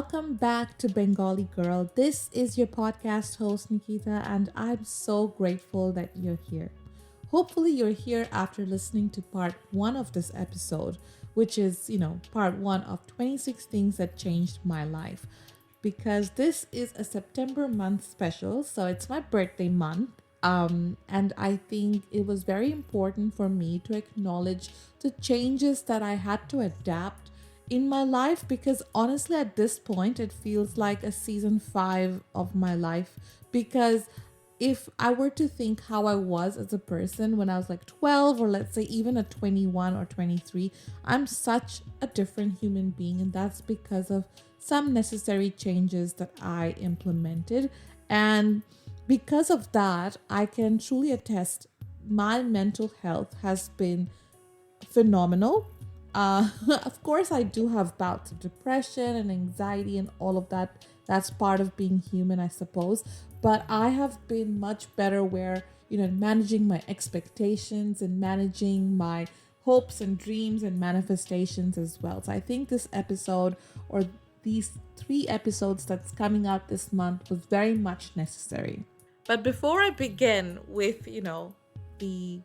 welcome back to Bengali Girl. This is your podcast host, Nikita, and I'm so grateful that you're here. Hopefully, you're here after listening to part one of this episode, which is, part one of 26 things that changed my life. Because this is a September month special, so it's my birthday month. And I think it was very important for me to acknowledge the changes that I had to adapt in my life because honestly, at this point, it feels like a season five of my life. Because if I were to think how I was as a person when I was like 12, or let's say even at 21 or 23, I'm such a different human being. And that's because of some necessary changes that I implemented. And because of that, I can truly attest my mental health has been phenomenal. Of course, I do have bouts of depression and anxiety and all of that. That's part of being human, I suppose. But I have been much better where, managing my expectations and managing my hopes and dreams and manifestations as well. So I think this episode or these three episodes that's coming out this month was very much necessary. But before I begin with, the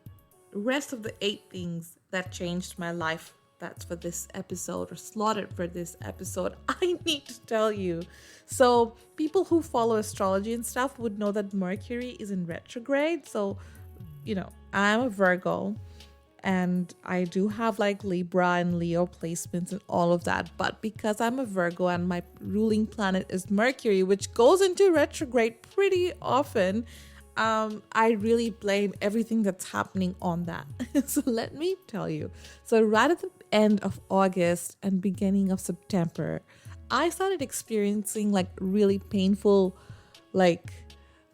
rest of the eight things that changed my life, that's for this episode or slotted for this episode, I need to tell you. So, people who follow astrology and stuff would know that Mercury is in retrograde. So, I'm a Virgo and I do have like Libra and Leo placements and all of that. But because I'm a Virgo and my ruling planet is Mercury, which goes into retrograde pretty often, I really blame everything that's happening on that. So let me tell you. So right at the end of August and beginning of September, I started experiencing like really painful, like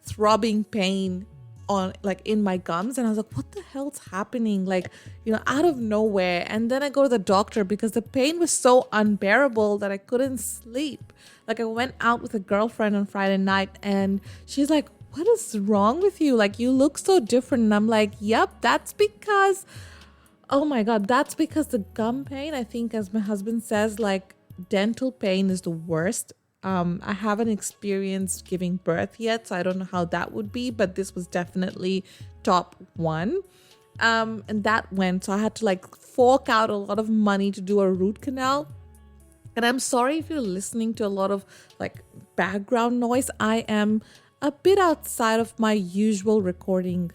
throbbing pain on like in my gums, and I was like, what the hell's happening, like, out of nowhere. And then I go to the doctor because the pain was so unbearable that I couldn't sleep. Like, I went out with a girlfriend on Friday night and she's like, what is wrong with you, like you look so different. And I'm like, yep, that's because, oh my god, that's because the gum pain, I think, as my husband says, like dental pain is the worst. I haven't experienced giving birth yet, so I don't know how that would be, but this was definitely top one. And that went, so I had to like fork out a lot of money to do a root canal. And I'm sorry if you're listening to a lot of like background noise. I am a bit outside of my usual recording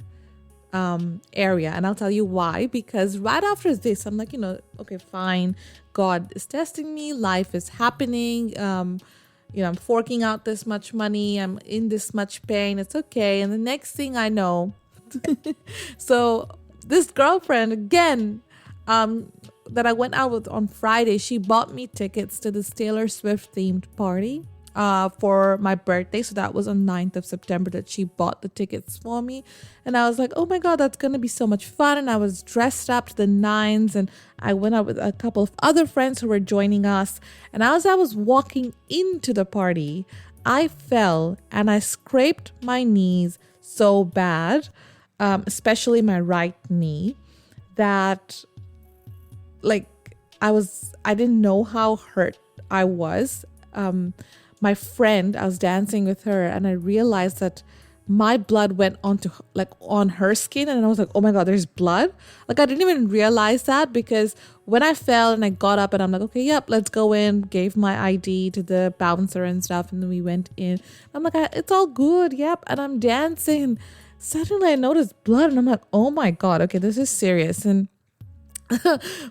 area, and I'll tell you why. Because right after this, I'm like, okay, fine, God is testing me, life is happening. I'm forking out this much money, I'm in this much pain, it's okay. And the next thing I know, so this girlfriend again, that I went out with on Friday, she bought me tickets to this Taylor Swift themed party for my birthday. So that was on 9th of September that she bought the tickets for me. And I was like, oh my God, that's going to be so much fun. And I was dressed up to the nines, and I went out with a couple of other friends who were joining us. And as I was walking into the party, I fell and I scraped my knees so bad, especially my right knee, that like I didn't know how hurt I was. My friend, I was dancing with her, and I realized that my blood went onto like on her skin, and I was like, oh my God, there's blood. Like, I didn't even realize that, because when I fell and I got up and I'm like, okay, yep, let's go in, gave my ID to the bouncer and stuff, and then we went in. I'm like, it's all good, yep, and I'm dancing. Suddenly I noticed blood, and I'm like, oh my God, okay, this is serious. And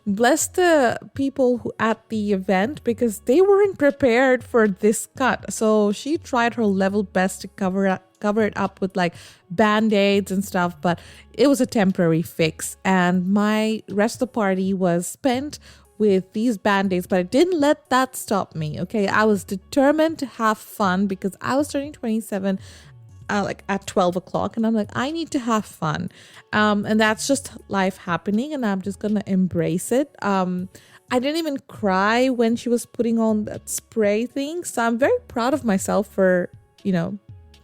bless the people who at the event, because they weren't prepared for this cut. So she tried her level best to cover it up with like band-aids and stuff, but it was a temporary fix. And my rest of the party was spent with these band-aids, but I didn't let that stop me. Okay, I was determined to have fun because I was turning 27 like at 12 o'clock, and I'm like, I need to have fun, and that's just life happening, and I'm just gonna embrace it. I didn't even cry when she was putting on that spray thing, so I'm very proud of myself for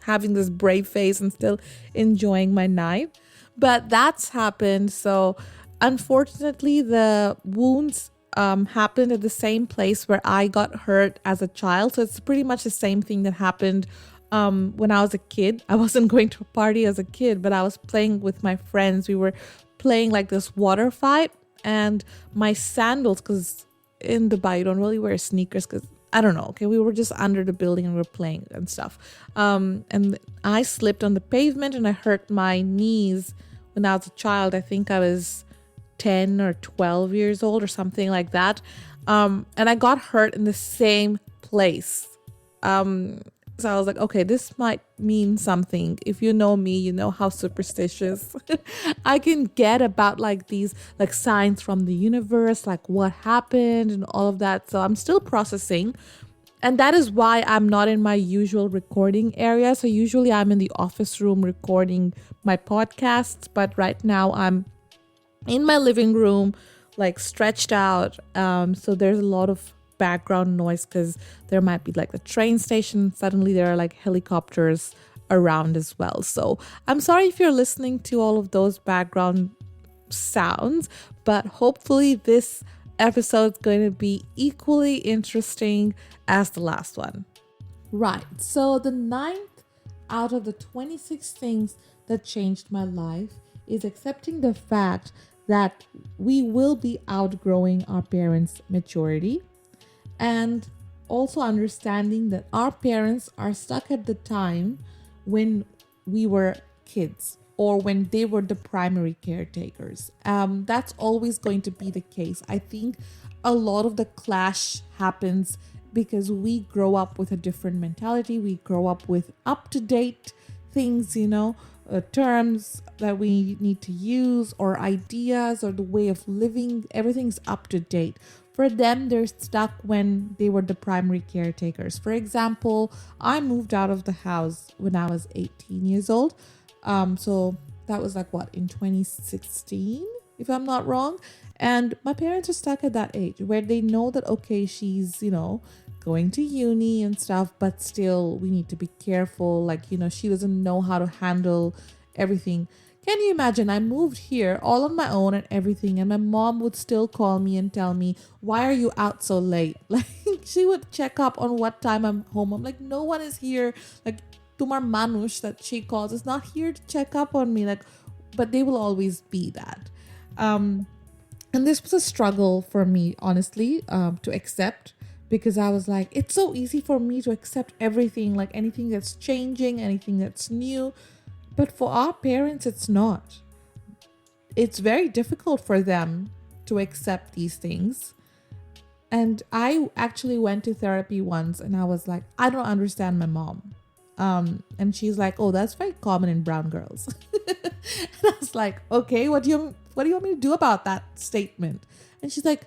having this brave face and still enjoying my night. But that's happened. So unfortunately, the wounds happened at the same place where I got hurt as a child. So it's pretty much the same thing that happened when I was a kid. I wasn't going to a party as a kid, but I was playing with my friends. We were playing like this water fight, and my sandals, because in Dubai you don't really wear sneakers because I don't know. Okay, we were just under the building and we were playing and stuff. And I slipped on the pavement and I hurt my knees when I was a child. I think I was 10 or 12 years old or something like that. And I got hurt in the same place. So I was like, okay, this might mean something. If you know me, you know how superstitious I can get about like these like signs from the universe, like what happened and all of that. So I'm still processing. And that is why I'm not in my usual recording area. So usually I'm in the office room recording my podcasts, but right now I'm in my living room, like stretched out. So there's a lot of background noise because there might be like the train station. Suddenly there are like helicopters around as well. So I'm sorry if you're listening to all of those background sounds, but hopefully this episode is going to be equally interesting as the last one. Right. So the 9th out of the 26 things that changed my life is accepting the fact that we will be outgrowing our parents' maturity, and also understanding that our parents are stuck at the time when we were kids or when they were the primary caretakers. That's always going to be the case. I think a lot of the clash happens because we grow up with a different mentality. We grow up with up-to-date things, terms that we need to use or ideas or the way of living. Everything's up to date. For them, they're stuck when they were the primary caretakers. For example, I moved out of the house when I was 18 years old. So that was like in 2016, if I'm not wrong. And my parents are stuck at that age where they know that, okay, she's, going to uni and stuff, but still we need to be careful. Like, she doesn't know how to handle everything. Can you imagine? I moved here all on my own and everything, and my mom would still call me and tell me, why are you out so late? Like, she would check up on what time I'm home. I'm like, no one is here. Like, Tumar Manush, that she calls, is not here to check up on me. Like, but they will always be that. And this was a struggle for me, honestly, to accept, because I was like, it's so easy for me to accept everything, like anything that's changing, anything that's new. But for our parents, it's not. It's very difficult for them to accept these things. And I actually went to therapy once and I was like, I don't understand my mom. And she's like, oh, that's very common in brown girls. And I was like, okay, what do you want me to do about that statement? And she's like,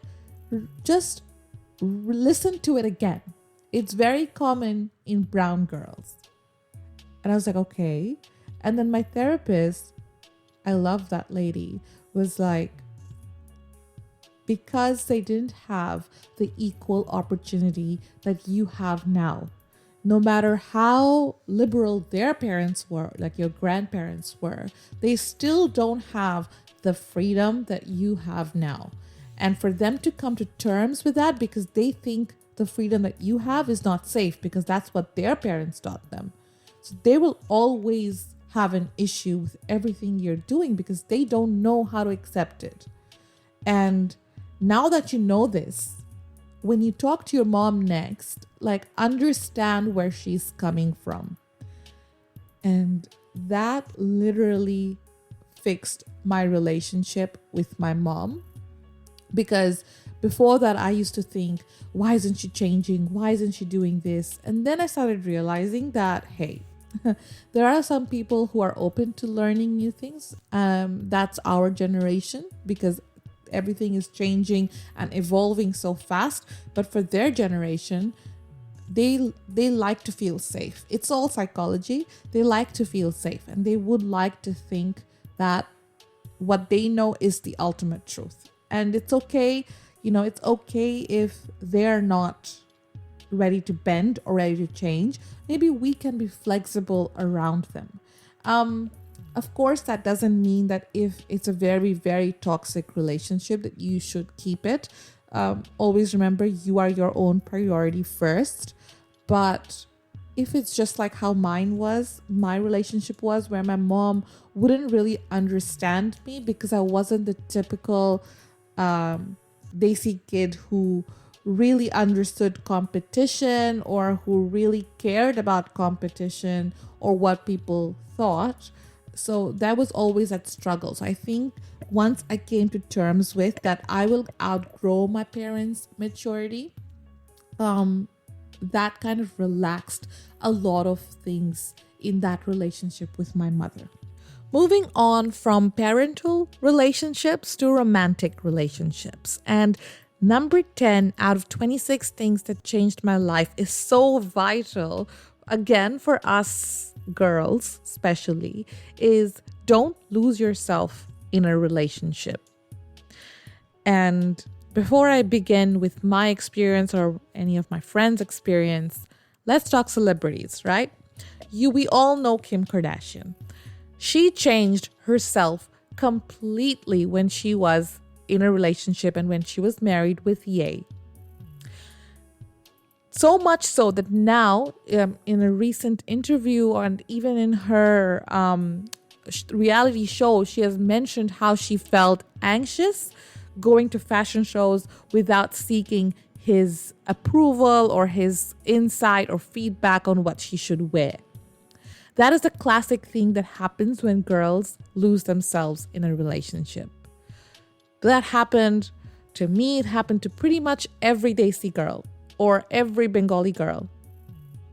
just listen to it again. It's very common in brown girls. And I was like, okay. And then my therapist, I love that lady, was like, because they didn't have the equal opportunity that you have now, no matter how liberal their parents were, like your grandparents were, they still don't have the freedom that you have now. And for them to come to terms with that, because they think the freedom that you have is not safe, because that's what their parents taught them. So they will always have an issue with everything you're doing because they don't know how to accept it. And now that you know this, when you talk to your mom next, like, understand where she's coming from. And that literally fixed my relationship with my mom. Because before that, I used to think, why isn't she changing? Why isn't she doing this? And then I started realizing that, hey, there are some people who are open to learning new things. That's our generation, because everything is changing and evolving so fast. But for their generation, they like to feel safe. It's all psychology. They like to feel safe, and they would like to think that what they know is the ultimate truth. And it's okay, it's okay if they're not ready to bend or ready to change. Maybe we can be flexible around them. Of course, that doesn't mean that if it's a very, very toxic relationship that you should keep it. always remember you are your own priority first. But if it's just like how my relationship was, where my mom wouldn't really understand me because I wasn't the typical Desi kid who really understood competition or who really cared about competition or what people thought. So that was always that struggle. So I think once I came to terms with that I will outgrow my parents' maturity, that kind of relaxed a lot of things in that relationship with my mother. Moving on from parental relationships to romantic relationships. And number 10 out of 26 things that changed my life is so vital, again, for us girls, especially, is don't lose yourself in a relationship. And before I begin with my experience or any of my friends' experience, let's talk celebrities, right? We all know Kim Kardashian. She changed herself completely when she was in a relationship and when she was married with Ye. So much so that now, in a recent interview and even in her reality show, she has mentioned how she felt anxious going to fashion shows without seeking his approval or his insight or feedback on what she should wear. That is a classic thing that happens when girls lose themselves in a relationship. That happened to me. It happened to pretty much every Desi girl or every Bengali girl.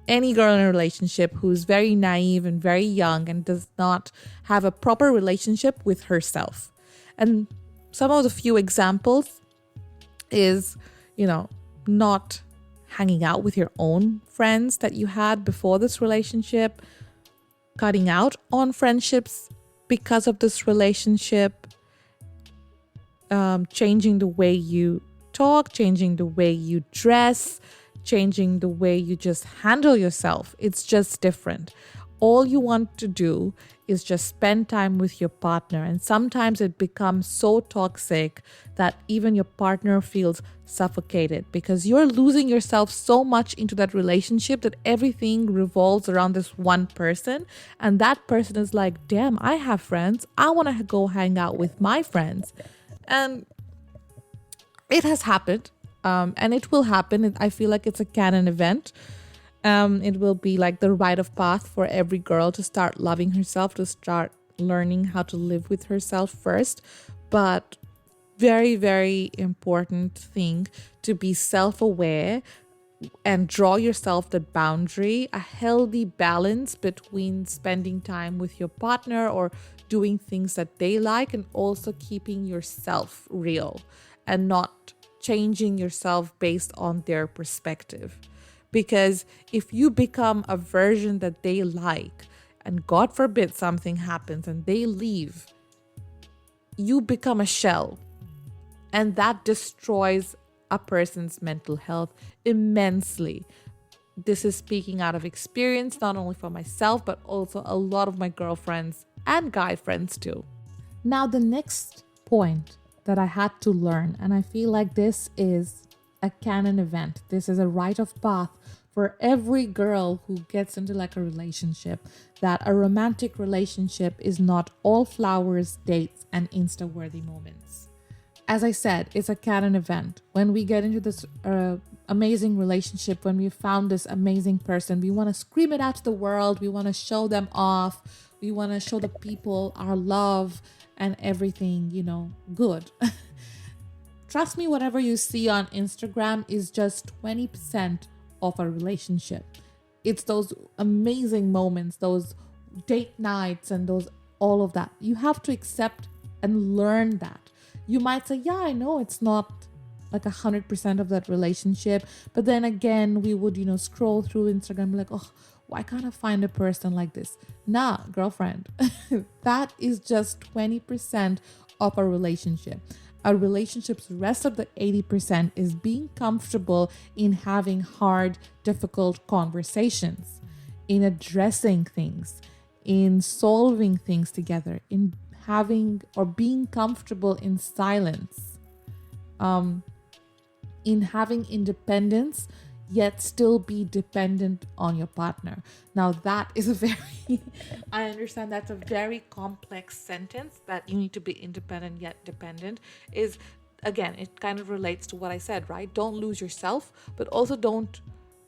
Any girl in a relationship who's very naive and very young and does not have a proper relationship with herself. And some of the few examples is, not hanging out with your own friends that you had before this relationship, cutting out on friendships because of this relationship, changing the way you talk, changing the way you dress, changing the way you just handle yourself. It's just different. All you want to do is just spend time with your partner. And sometimes it becomes so toxic that even your partner feels suffocated because you're losing yourself so much into that relationship that everything revolves around this one person. And that person is like, damn, I have friends. I want to go hang out with my friends. And it has happened. And it will happen. I feel like it's a canon event. It will be like the rite of path for every girl to start loving herself, to start learning how to live with herself first. But very, very important thing to be self-aware and draw yourself the boundary, a healthy balance between spending time with your partner or doing things that they like and also keeping yourself real and not changing yourself based on their perspective. Because if you become a version that they like, and God forbid something happens and they leave, you become a shell. And that destroys a person's mental health immensely. This is speaking out of experience, not only for myself, but also a lot of my girlfriends and guy friends too. Now, the next point that I had to learn, and I feel like this is a canon event. This is a rite of path for every girl who gets into like a relationship, that a romantic relationship is not all flowers, dates, and Insta-worthy moments. As I said, it's a canon event. When we get into this amazing relationship, when we found this amazing person, we want to scream it out to the world. We want to show them off. We want to show the people our love and everything, good. Trust me, whatever you see on Instagram is just 20% of a relationship. It's those amazing moments, those date nights and all of that. You have to accept and learn that. You might say, yeah, I know it's not like 100% of that relationship. But then again, we would, scroll through Instagram like, oh, why can't I find a person like this? Nah, girlfriend, that is just 20% of a relationship. A relationship's rest of the 80% is being comfortable in having hard, difficult conversations, in addressing things, in solving things together, in having or being comfortable in silence. in having independence yet still be dependent on your partner. Now that is a very I understand that's a very complex sentence, that you need to be independent yet dependent. Is again, it kind of relates to what I said, right? Don't lose yourself, but also don't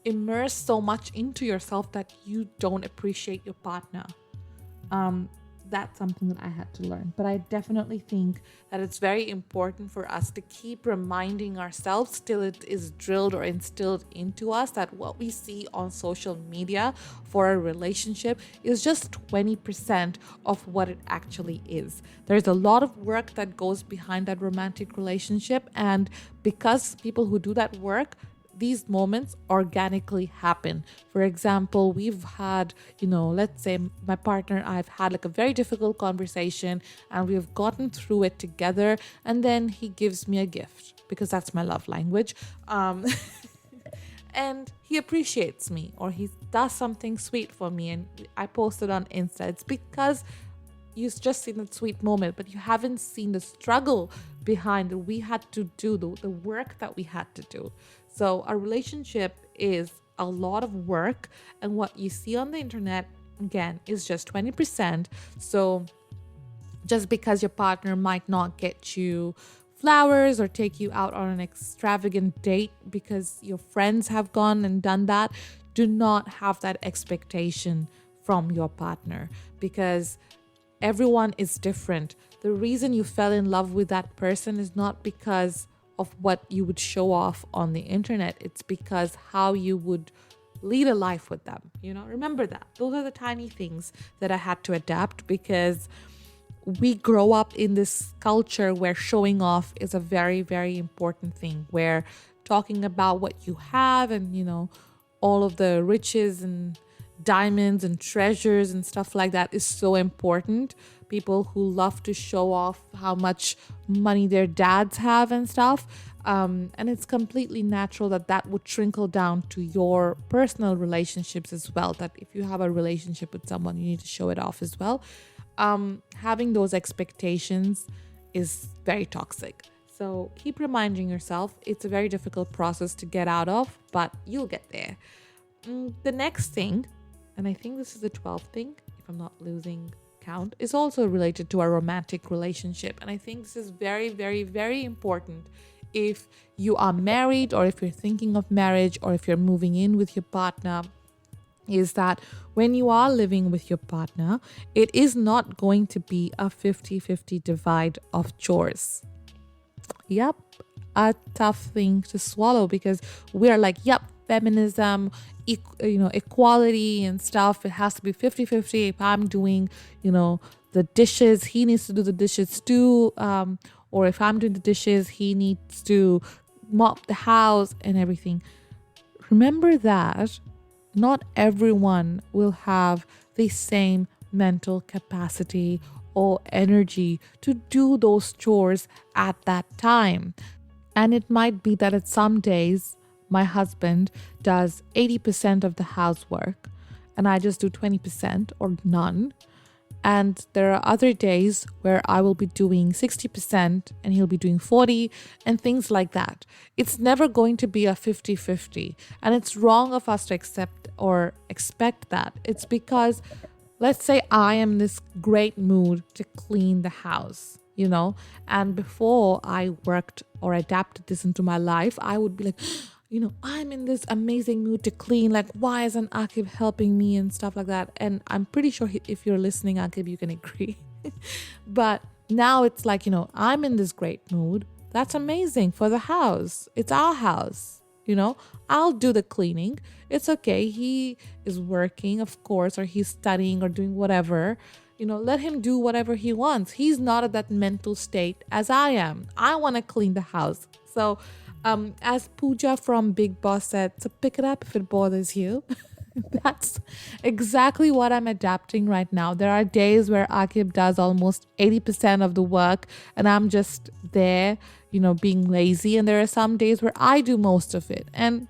immerse so much into yourself that you don't appreciate your partner. That's something that I had to learn. But I definitely think that it's very important for us to keep reminding ourselves till it is drilled or instilled into us that what we see on social media for a relationship is just 20% of what it actually is. There's a lot of work that goes behind that romantic relationship, and because people who do that work, these moments organically happen. For example, we've had, let's say my partner and I've had like a very difficult conversation and we've gotten through it together, and then he gives me a gift because that's my love language. And he appreciates me, or he does something sweet for me, and I posted on Insta. It's because you've just seen that sweet moment, but you haven't seen the struggle behind it. We had to do the work that we had to do. So a relationship is a lot of work, and what you see on the internet, again, is just 20%. So just because your partner might not get you flowers or take you out on an extravagant date because your friends have gone and done that, do not have that expectation from your partner, because everyone is different. The reason you fell in love with that person is not because of what you would show off on the internet. It's because how you would lead a life with them. Remember that. Those are the tiny things that I had to adapt, because we grow up in this culture where showing off is a very, very important thing, where talking about what you have and, all of the riches and diamonds and treasures and stuff like that is so important. People who love to show off how much money their dads have and stuff. And it's completely natural that would trickle down to your personal relationships as well. That if you have a relationship with someone, you need to show it off as well. Having those expectations is very toxic. So keep reminding yourself. It's a very difficult process to get out of, but you'll get there. The next thing, and I think this is the 12th thing, if I'm not losing count, is also related to a romantic relationship. And I think this is very, very, very important if you are married, or if you're thinking of marriage, or if you're moving in with your partner, is that when you are living with your partner, it is not going to be a 50-50 divide of chores. Yep, a tough thing to swallow, because we're like, yep, feminism, equality and stuff. It has to be 50-50. If I'm doing, the dishes, he needs to do the dishes too. Or if I'm doing the dishes, he needs to mop the house and everything. Remember that not everyone will have the same mental capacity or energy to do those chores at that time. And it might be that at some days, my husband does 80% of the housework and I just do 20% or none. And there are other days where I will be doing 60% and he'll be doing 40 and things like that. It's never going to be a 50-50. And it's wrong of us to accept or expect that. It's because, let's say I am in this great mood to clean the house, and before I worked or adapted this into my life, I would be like, I'm in this amazing mood to clean. Like, why isn't Akib helping me and stuff like that? And I'm pretty sure if you're listening, Akib, you can agree. But now it's like, I'm in this great mood. That's amazing for the house. It's our house. I'll do the cleaning. It's okay. He is working, of course, or he's studying or doing whatever. Let him do whatever he wants. He's not at that mental state as I am. I want to clean the house. So, as Pooja from Big Boss said, so pick it up if it bothers you. That's exactly what I'm adapting right now. There are days where Akib does almost 80% of the work and I'm just there, being lazy. And there are some days where I do most of it. And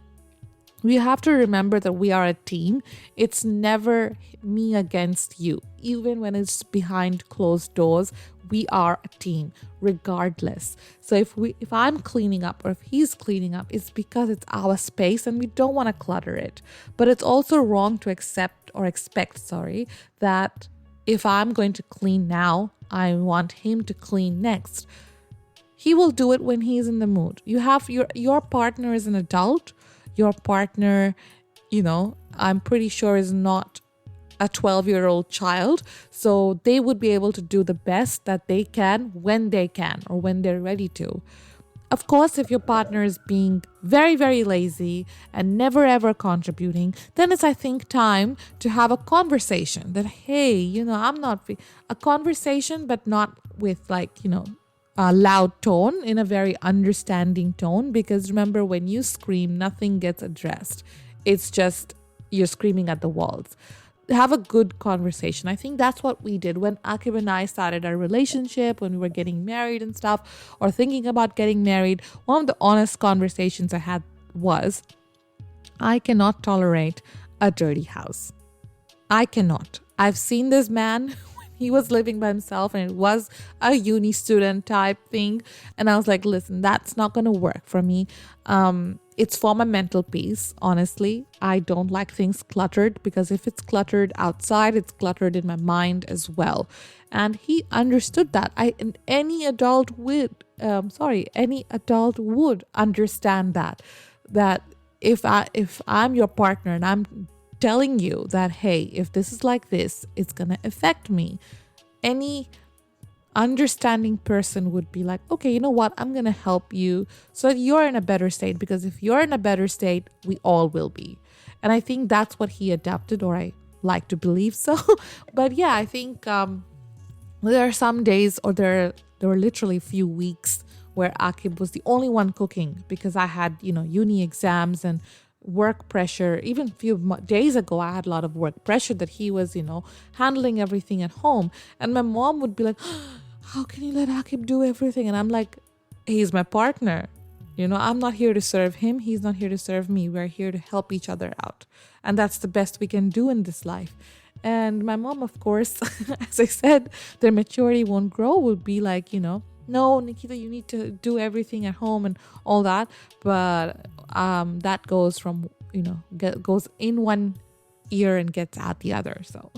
We have to remember that we are a team. It's never me against you. Even when it's behind closed doors, we are a team regardless. So if I'm cleaning up or if he's cleaning up, it's because it's our space and we don't want to clutter it. But it's also wrong to expect, that if I'm going to clean now, I want him to clean next. He will do it when he's in the mood. You have your partner is an adult. Your partner, I'm pretty sure is not a 12-year-old child. So they would be able to do the best that they can when they can or when they're ready to. Of course, if your partner is being very, very lazy and never ever contributing, then it's, I think, time to have a conversation that, hey, I'm not a conversation, but not with a loud tone, in a very understanding tone. Because remember, when you scream, nothing gets addressed. It's just you're screaming at the walls. Have a good conversation. I think that's what we did when Akib and I started our relationship, when we were getting married and stuff, or thinking about getting married. One of the honest conversations I had was, I cannot tolerate a dirty house. I cannot. I've seen this man when he was living by himself, and it was a uni student type thing. And I was like, listen, that's not going to work for me. It's for my mental peace, honestly. I don't like things cluttered, because if it's cluttered outside, it's cluttered in my mind as well. And he understood that. Any adult would understand that if I'm your partner and I'm telling you that, hey, if this is like this, it's gonna affect me, any understanding person would be like, okay, you know what, I'm gonna help you so that you're in a better state, because if you're in a better state, we all will be. And I think that's what he adapted, or I like to believe so. But yeah, I think there are some days, or there were literally a few weeks where Akib was the only one cooking, because I had uni exams and work pressure. Even a few days ago, I had a lot of work pressure that he was handling everything at home. And my mom would be like, how can you let Akib do everything? And I'm like, he's my partner. I'm not here to serve him, he's not here to serve me. We're here to help each other out, and that's the best we can do in this life. And my mom, of course, as I said, their maturity won't grow, would be like, no, Nikita, you need to do everything at home and all that. But that goes from, goes in one ear and gets out the other. So,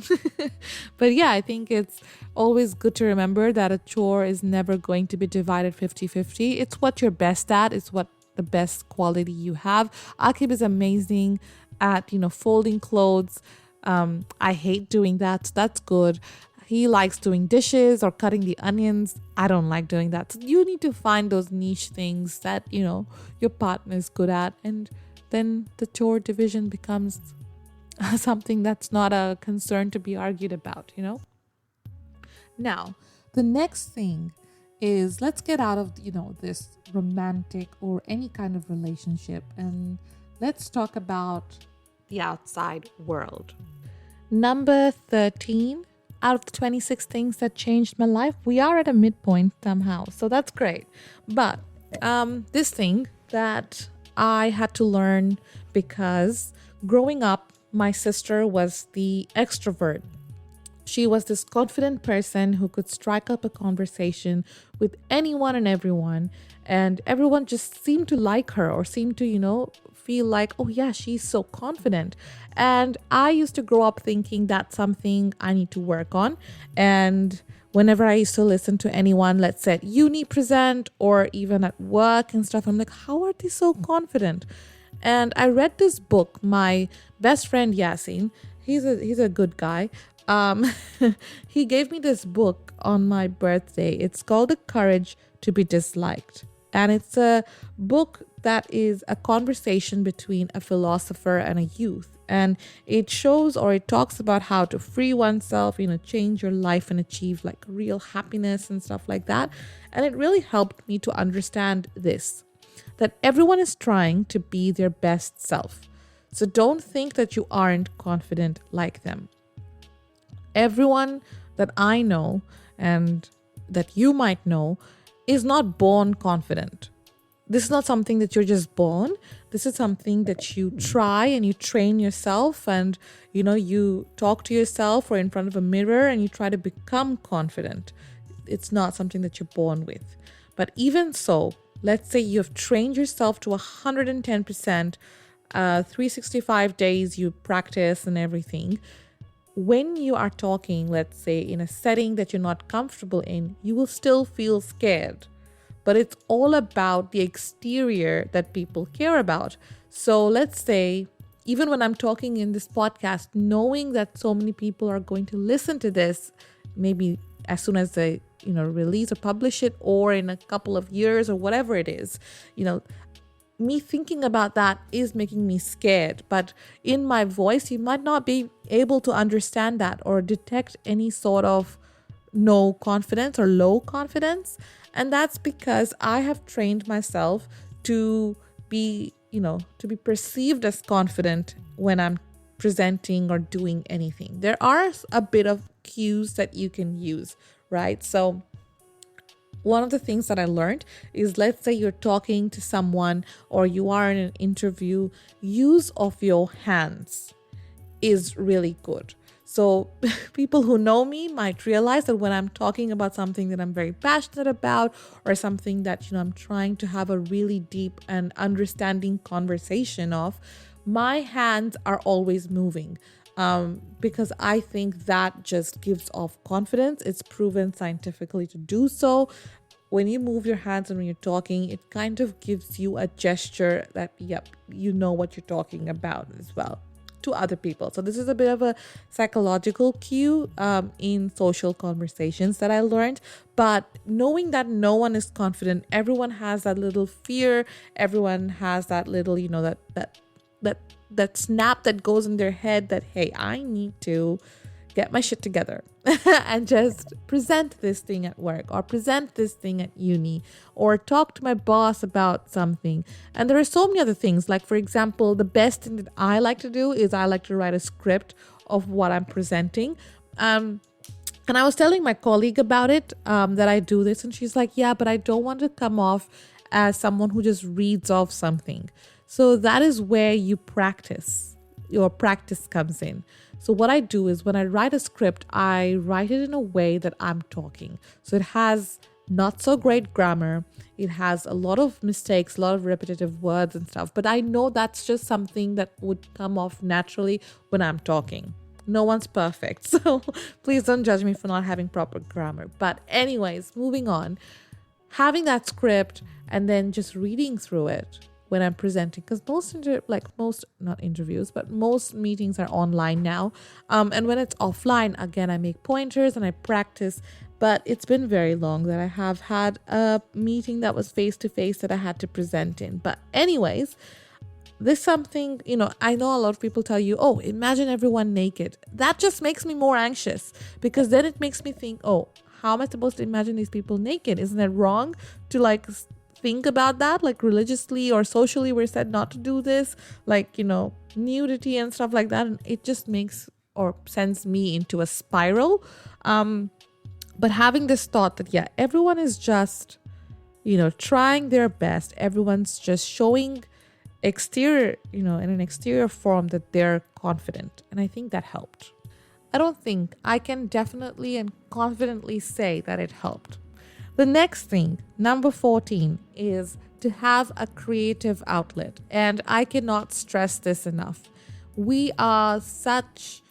but yeah, I think it's always good to remember that a chore is never going to be divided 50-50. It's what you're best at. It's what the best quality you have. Akib is amazing at, folding clothes. I hate doing that. So that's good. He likes doing dishes or cutting the onions. I don't like doing that. So you need to find those niche things that, your partner is good at. And then the chore division becomes something that's not a concern to be argued about, Now, the next thing is, let's get out of, this romantic or any kind of relationship, and let's talk about the outside world. Number 13. Out of the 26 things that changed my life, we are at a midpoint somehow. So that's great. But this thing that I had to learn, because growing up, my sister was the extrovert. She was this confident person who could strike up a conversation with anyone and everyone. And everyone just seemed to like her, or seemed to, feel like, oh yeah, she's so confident. And I used to grow up thinking that's something I need to work on. And whenever I used to listen to anyone, let's say at uni present or even at work and stuff, I'm like, how are they so confident? And I read this book. My best friend Yasin, he's a good guy. He gave me this book on my birthday. It's called The Courage to be Disliked. And it's a book that is a conversation between a philosopher and a youth. And it shows, or it talks about how to free oneself, change your life and achieve like real happiness and stuff like that. And it really helped me to understand this, that everyone is trying to be their best self. So don't think that you aren't confident like them. Everyone that I know and that you might know is not born confident. this is not something that you're just born. This is something that you try and you train yourself, and you talk to yourself or in front of a mirror and you try to become confident. It's not something that you're born with. But even so, let's say you have trained yourself to 110%, 365 days you practice and everything. When you are talking, let's say in a setting that you're not comfortable in, you will still feel scared. But it's all about the exterior that people care about. So let's say, even when I'm talking in this podcast, knowing that so many people are going to listen to this, maybe as soon as they, release or publish it, or in a couple of years or whatever it is, me thinking about that is making me scared. But in my voice, you might not be able to understand that or detect any sort of no confidence or low confidence. And that's because I have trained myself to be perceived as confident when I'm presenting or doing anything. There are a bit of cues that you can use, right? So one of the things that I learned is, let's say you're talking to someone or you are in an interview, use of your hands is really good. So people who know me might realize that when I'm talking about something that I'm very passionate about, or something that, I'm trying to have a really deep and understanding conversation of, my hands are always moving. Because I think that just gives off confidence. It's proven scientifically to do so. When you move your hands and when you're talking, it kind of gives you a gesture that, yep, you know what you're talking about as well to other people. So this is a bit of a psychological cue in social conversations that I learned. But knowing that no one is confident, everyone has that little fear, everyone has that little, that snap that goes in their head that, hey, I need to get my shit together and just present this thing at work, or present this thing at uni, or talk to my boss about something. And there are so many other things. Like, for example, the best thing that I like to do is I like to write a script of what I'm presenting. And I was telling my colleague about it, that I do this, and she's like, yeah, but I don't want to come off as someone who just reads off something. So that is where your practice comes in. So what I do is, when I write a script, I write it in a way that I'm talking. So it has not so great grammar. It has a lot of mistakes, a lot of repetitive words and stuff. But I know that's just something that would come off naturally when I'm talking. No one's perfect. So please don't judge me for not having proper grammar. But anyways, moving on. Having that script and then just reading through it when I'm presenting, because most meetings are online now. And when it's offline, again, I make pointers and I practice. But it's been very long that I have had a meeting that was face-to-face that I had to present in. But anyways, this something, I know a lot of people tell you, oh, imagine everyone naked. That just makes me more anxious, because then it makes me think, oh, how am I supposed to imagine these people naked? Isn't it wrong to think about that? Like, religiously or socially, we're said not to do this, nudity and stuff like that. And it just makes or sends me into a spiral. But having this thought that, yeah, everyone is just, trying their best. Everyone's just showing exterior, in an exterior form that they're confident. And I think that helped. I can definitely and confidently say that it helped. The next thing, number 14, is to have a creative outlet. And I cannot stress this enough. We are such,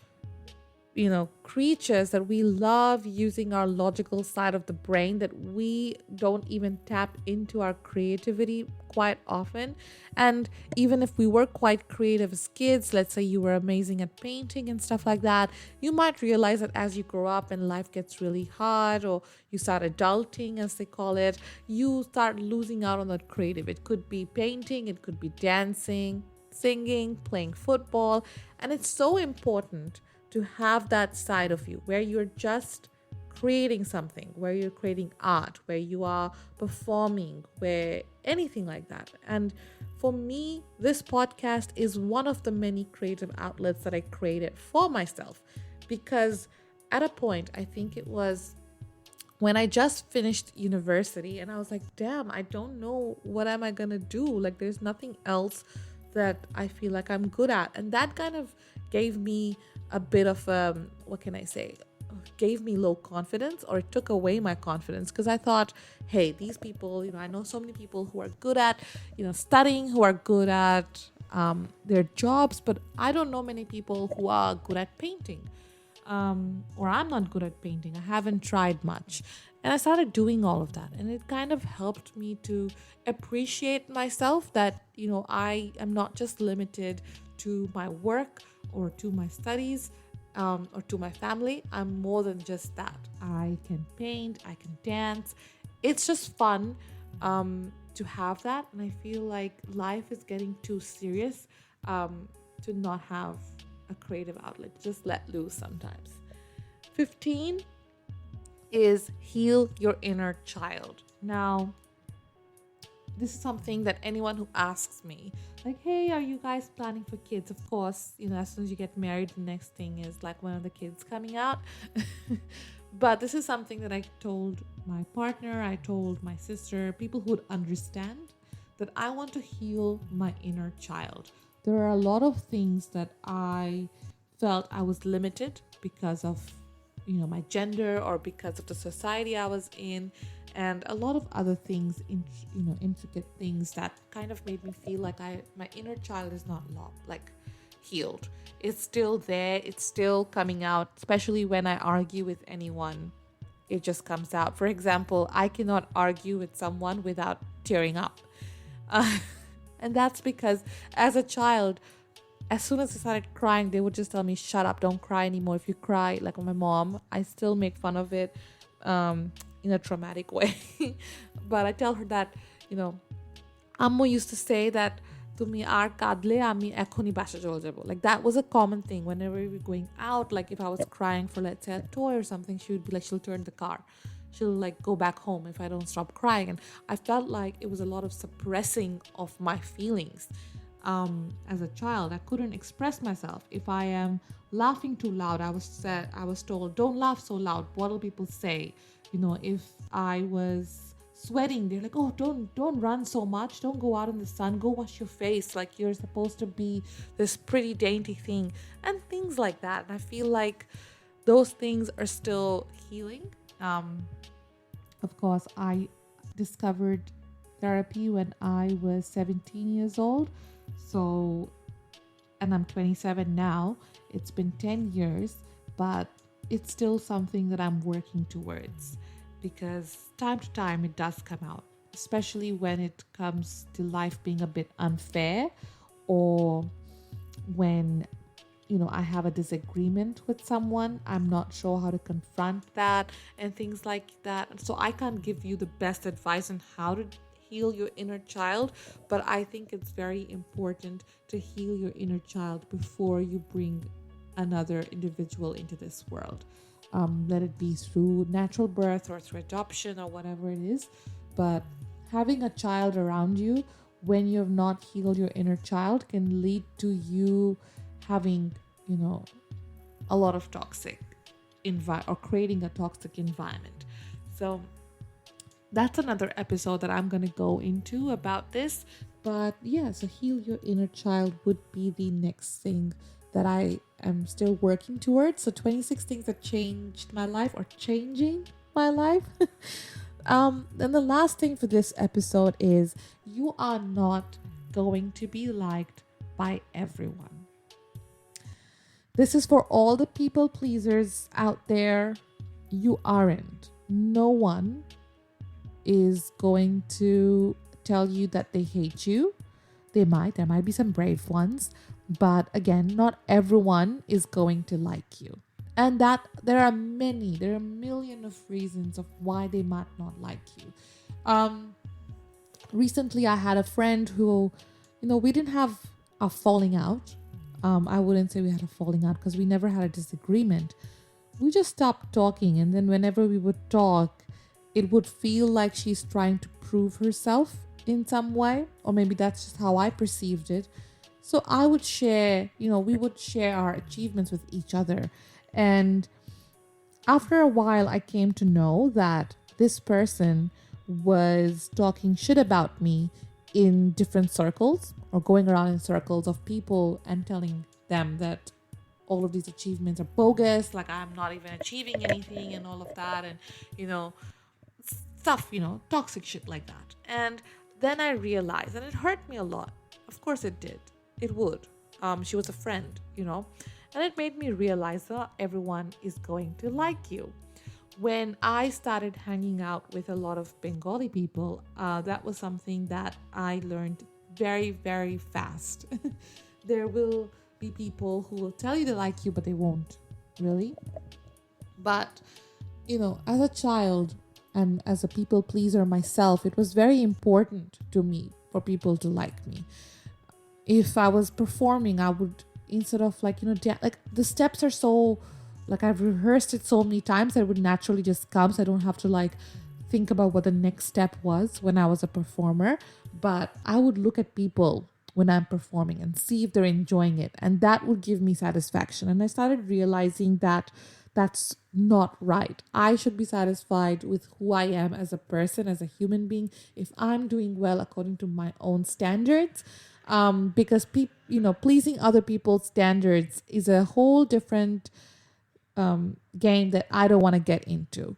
creatures that we love using our logical side of the brain, that we don't even tap into our creativity quite often. And even if we were quite creative as kids, let's say you were amazing at painting and stuff like that, you might realize that as you grow up and life gets really hard, or you start adulting, as they call it, you start losing out on that creative. It could be painting, it could be dancing, singing, playing football. And it's so important to have that side of you where you're just creating something, where you're creating art, where you are performing, where anything like that. And for me, this podcast is one of the many creative outlets that I created for myself, because at a point, I think it was when I just finished university, and I was like, damn, I don't know what am I gonna do. Like, there's nothing else that I feel like I'm good at. And that kind of gave me a bit of, what can I say? Gave me low confidence, or it took away my confidence, because I thought, hey, these people, I know so many people who are good at, studying, who are good at their jobs, but I don't know many people who are good at painting. Or I'm not good at painting. I haven't tried much. And I started doing all of that. And it kind of helped me to appreciate myself that, I am not just limited to my work or to my studies or to my family. I'm more than just that. I can paint, I can dance. It's just fun to have that. And I feel like life is getting too serious to not have a creative outlet. Just let loose sometimes. 15 is heal your inner child. Now, this is something that anyone who asks me, like, hey, are you guys planning for kids? Of course, as soon as you get married, the next thing is like one of the kids coming out. But this is something that I told my partner, I told my sister, people who would understand that I want to heal my inner child. There are a lot of things that I felt I was limited because of, my gender, or because of the society I was in, and a lot of other things, intricate things that kind of made me feel like my inner child is not healed. It's still there. It's still coming out, especially when I argue with anyone. It just comes out. For example, I cannot argue with someone without tearing up. And that's because as a child, as soon as I started crying, they would just tell me, shut up, don't cry anymore. If you cry, like my mom, I still make fun of it in a traumatic way. But I tell her that, Ammo used to say that, Tumi ar kadle ami ekhoni basha chole jabo. Like, that was a common thing whenever we were going out. Like, if I was crying for, let's say, a toy or something, she would be like, she'll turn the car. She'll like go back home if I don't stop crying. And I felt like it was a lot of suppressing of my feelings. As a child, I couldn't express myself. If I am laughing too loud, I was told, don't laugh so loud. What will people say? If I was sweating, they're like, oh, don't run so much. Don't go out in the sun. Go wash your face. Like, you're supposed to be this pretty dainty thing, and things like that. And I feel like those things are still healing. Of course, I discovered therapy when I was 17 years old. So, and I'm 27 now. It's been 10 years, but it's still something that I'm working towards, because time to time it does come out, especially when it comes to life being a bit unfair, or when, I have a disagreement with someone. I'm not sure how to confront that and things like that. So I can't give you the best advice on how to heal your inner child, but I think it's very important to heal your inner child before you bring another individual into this world. Let it be through natural birth or through adoption or whatever it is. But having a child around you when you have not healed your inner child can lead to you having, a lot of toxic or creating a toxic environment. So that's another episode that I'm going to go into about this. But yeah, so heal your inner child would be the next thing that I am still working towards. So 26 things that changed my life, or changing my life. And the last thing for this episode is, you are not going to be liked by everyone. This is for all the people pleasers out there. You aren't. No one is going to tell you that they hate you. There might be some brave ones, but again, not everyone is going to like you. And that there are a million of reasons of why they might not like you. Recently I had a friend who, we didn't have a falling out. I wouldn't say we had a falling out, because we never had a disagreement. We just stopped talking, and then whenever we would talk, it would feel like she's trying to prove herself in some way, or maybe that's just how I perceived it. So I would share, we would share our achievements with each other. And After a while, I came to know that this person was talking shit about me in different circles, or going around in circles of people and telling them that all of these achievements are bogus, like I'm not even achieving anything and all of that, and you know, stuff, toxic shit like that. And then I realized, and it hurt me a lot. Of course, it did. It would. She was a friend, and it made me realize that everyone is going to like you. When I started hanging out with a lot of Bengali people, that was something that I learned very, very fast. There will be people who will tell you they like you, but they won't really. But as a child and as a people pleaser myself, it was very important to me for people to like me. If I was performing, I would, instead of like the steps are so, like I've rehearsed it so many times that it would naturally just come. So I don't have to like think about what the next step was when I was a performer. But I would look at people when I'm performing and see if they're enjoying it. And that would give me satisfaction. And I started realizing that that's not right. I should be satisfied with who I am as a person, as a human being, if I'm doing well according to my own standards. Because pleasing other people's standards is a whole different game that I don't want to get into.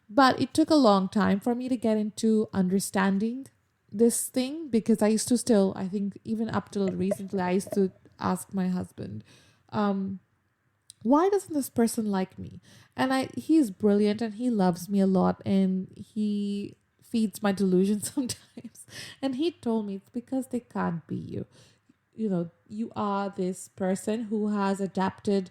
But it took a long time for me to get into understanding this thing, because I used to still, I think, even up till recently, I used to ask my husband, why doesn't this person like me? And he's brilliant and he loves me a lot and he feeds my delusions sometimes. And he told me it's because they can't be you. You are this person who has adapted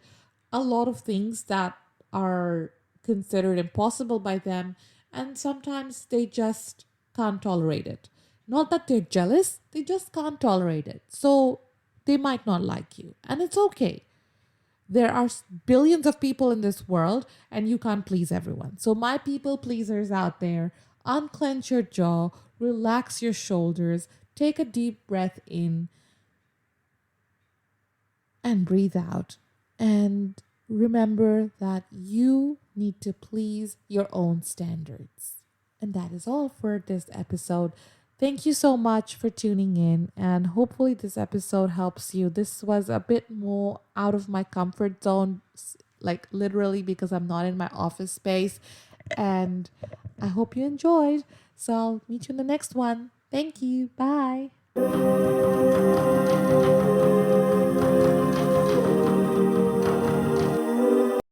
a lot of things that are considered impossible by them, and sometimes they just can't tolerate it. Not that they're jealous, they just can't tolerate it. So they might not like you, and it's okay. There are billions of people in this world, and you can't please everyone. So, my people pleasers out there, unclench your jaw, relax your shoulders, take a deep breath in, and breathe out. And remember that you need to please your own standards. And that is all for this episode. Thank you so much for tuning in, and hopefully, this episode helps you. This was a bit more out of my comfort zone, like literally, because I'm not in my office space. And I hope you enjoyed. So, I'll meet you in the next one. Thank you. Bye.